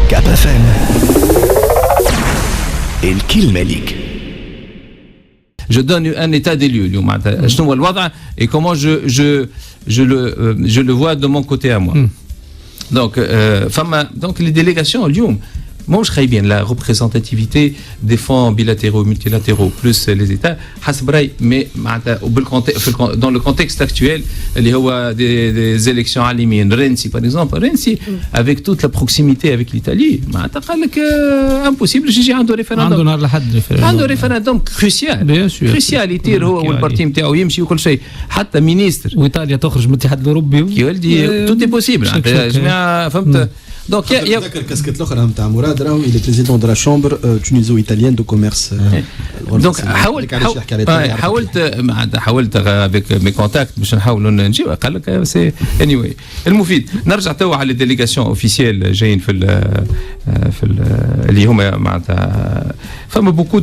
كاب اف ام الكلمة ليك. Je donne un état des lieux اليوم معناتها شنو هو الوضع et comment je le vois de mon côté à moi. Donc donc les délégations اليوم مش خايبين la représentativité des fonds bilatéraux multilatéraux plus les États حسب رأي mais معناتها dans le contexte actuel اللي هو des élections عالميين رنسي par exemple رنسي avec toute la proximité avec l'Italie معناتها قال لك impossible يجي عنده ريفرندوم عنده نهار لحد عنده ريفرندوم كروسيال يطير هو والبارتي نتاعو يمشي وكل شيء حتى مينيستر وايطاليا تخرج من الاتحاد الاوروبي يا ولدي توت بوسيبل يا جماعه فهمت. Donc il y a الكاسكيت الاخرى نتاع مراد راهو il est président de la chambre tunisiso-italienne de commerce. Donc حاولت avec mes contacts باش نحاولوا نجيب قال لك سي anyway. المفيد نرجع تو على الديليغاسيون اوفيسيال جايين في اللي هما معناتها فما بوكو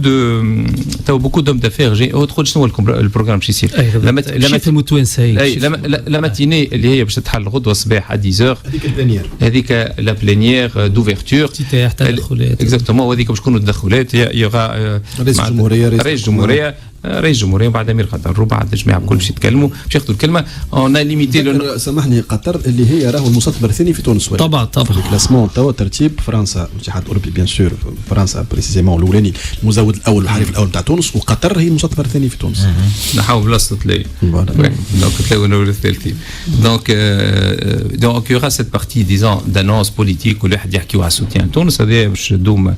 دوم دافير جاي تقول شنو البروغرام باش يصير لما المتوانسه لا ماتيني اللي هي باش تتحل غدوه الصباح à 10h هذيك la plénière d'ouverture exactement وهذيك باش تكونوا التدخلات يغا رئيس الجمهورية بعد أمير قطر وبعد الجماعة الكل باش يتكلموا باش ياخذوا الكلمة اون ليميتي. سامحني قطر اللي هي راهو المصدر الثاني في تونس طبعا الكلاسمون توا ترتيب فرنسا الاتحاد الاوروبي بيان سور فرنسا بريسيزيمون الاولاني المزود الاول والحليف الاول تاع تونس وقطر هي المصدر الثاني في تونس. نحاول بلاصه تلاقي دونك تلاقوا نور الثالثين دونك يوغا سيت بارتي ديزون دانونس بوليتيك والواحد يحكيوا على سوتيان تونس هذا باش تدوم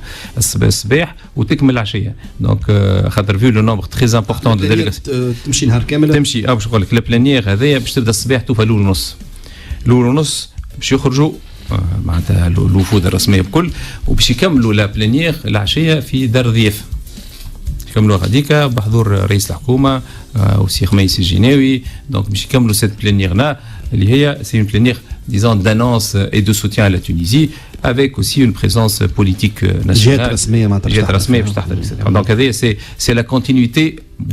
الصباح وتكمل العشيه دونك خاطر فيو لو نومبر تري important de délégation تمشي نهار كامل تمشي باش نقول لك لا بلانيير هذايا باش تبدا الصباح توفى الاول ونص باش يخرجوا معناتها الوفود الرسميه بكل وباش يكملوا لا بلانيير العشيه في دار ضيافه يكملوا هذيك بحضور رئيس الحكومه وسي خميس الجناوي دونك باش يكملوا سيت بلانييرنا اللي هي سي اون بلانيير disons d'annonce et de soutien à la Tunisie avec aussi une présence politique nationale. Donc c'est la continuité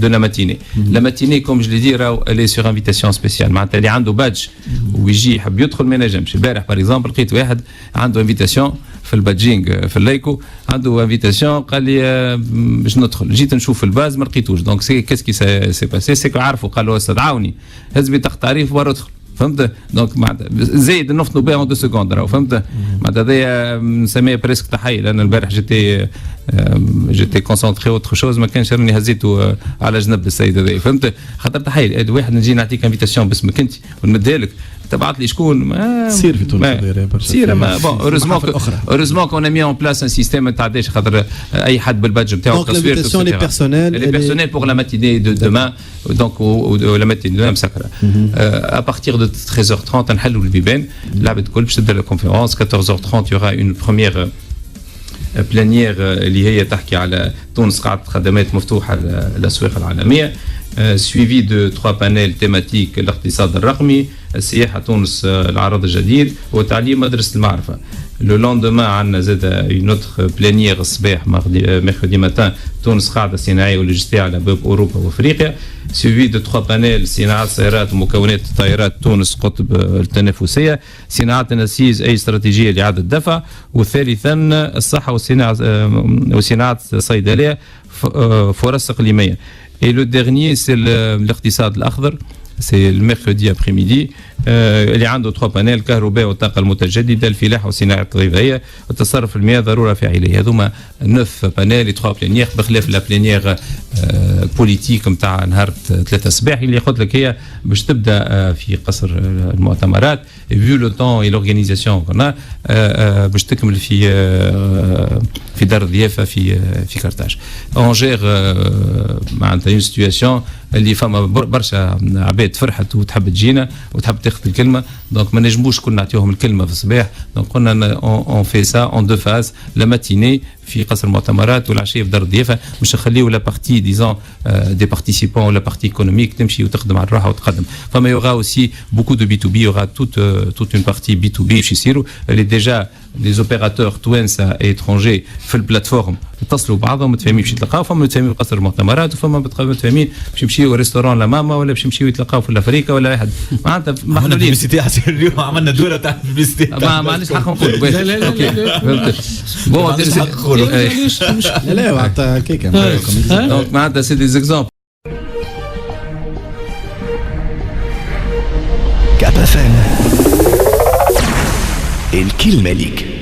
de la matinée. La matinée comme je l'ai dit elle est sur invitation spéciale. معناتها اللي عنده بادج ويجي يحب يدخل ما ينجمش. البارح par exemple لقيت واحد عنده invitation في البادجينغ في اللايكو عنده انفيتاسيون قال لي باش ندخل جيت نشوف الباز ما لقيتوش دونك سي كاسكي سي باسي سي عارفوا قال له استدعوني هز بطاقه تعريف برا ادخل فهمت دونك معناتها زايد نفطنوا بها 2 سكوند راهو فهمت معناتها هذايا نسميها بريسك تحيه لان البارح جيتي كونسونطري اوتر شوز ما كانش راني هزيته على جنب السيد هذايا فهمت خاطر تحيه واحد نجي نعطيك انفيتاسيون باسمك انت ونمدها لك تبعت لي شكون سير في تونس سير ما بون heureusement qu'on a mis en place un système ما تعداش خاطر اي حد بالبادج نتاعو التصوير لي بيرسونيل pour la matinée de demain donc la matinée de demain مسكره à partir de 13h30 نحلوا البيبان العباد الكل باش تبدا الكونفيرونس 14h30 il y aura une première بلانيير اللي هي تحكي على تونس قاعدة خدمات مفتوحة للأسواق العالمية suivi de 3 panels thématiques الاقتصاد الرقمي السياحة تونس العرض الجديد وتعليم مدرسة المعرفة. Le lendemain عندنا زاد une autre plénière الصباح mercredi matin تونس قاعدة صناعية ولوجستية على باب أوروبا وأفريقيا suivi de 3 panels صناعة السيارات ومكونات الطائرات تونس قطب التنافسية صناعة النسيج أي استراتيجية لإعادة الدفع وثالثا الصحة وصناعة الصيدلية فرص إقليمية. Et le dernier c'est الاقتصاد الأخضر c'est le mercredi après-midi اللي عنده 3 بانيل كهرباء والطاقة المتجددة الفلاحة والصناعة الغذائية والتصرف المياه ضرورة فاعلية هذوما 9 بانيل 3 بلانيير بخلاف لا بلانيير بوليتيك نتاع نهار 3 صباح اللي قلت لك هي باش تبدا في قصر المؤتمرات فيو لو طون اي لورغانيزاسيون كنا باش تكمل في دار الضيافة في كرتاج اون جير معناتها اون سيتوياسيون اللي فما برشا عباد فرحت وتحب تجينا وتحب تاخذ الكلمه دونك ما نجموش كنا نعطيوهم الكلمه في الصباح دونك قلنا اون في سا اون دو فاز لا ماتيني في قصر المؤتمرات والعشيه في دار الضيافه باش نخليو لا بارتي ديزون دي بارتيسيبون ولا بارتي ايكونوميك تمشي وتخدم على الراحه وتقدم فما يوغا اوسي بوكو دو بي تو بي يوغا توت اون بارتي بي تو بي باش يصيروا اللي ديجا les opérateurs توانسه et étrangers في البلاتفورم يتصلوا بعضهم متفاهمين باش يتلقاو، فما متفاهمين بقصر المؤتمرات، وفما متفاهمين باش يمشيوا ريستوران لماما ولا باش يمشيوا يتلقاو في الافريقيا ولا واحد معناتها عملنا بيبليسيتي اليوم، عملنا دوره تاع بيبليسيتي. ما عنديش حق نقول. لا لا لا لا بون لا لا معناتها كيكا دونك معناتها سي دي زيكزامبل. كاب اف ام الكلمة ليك.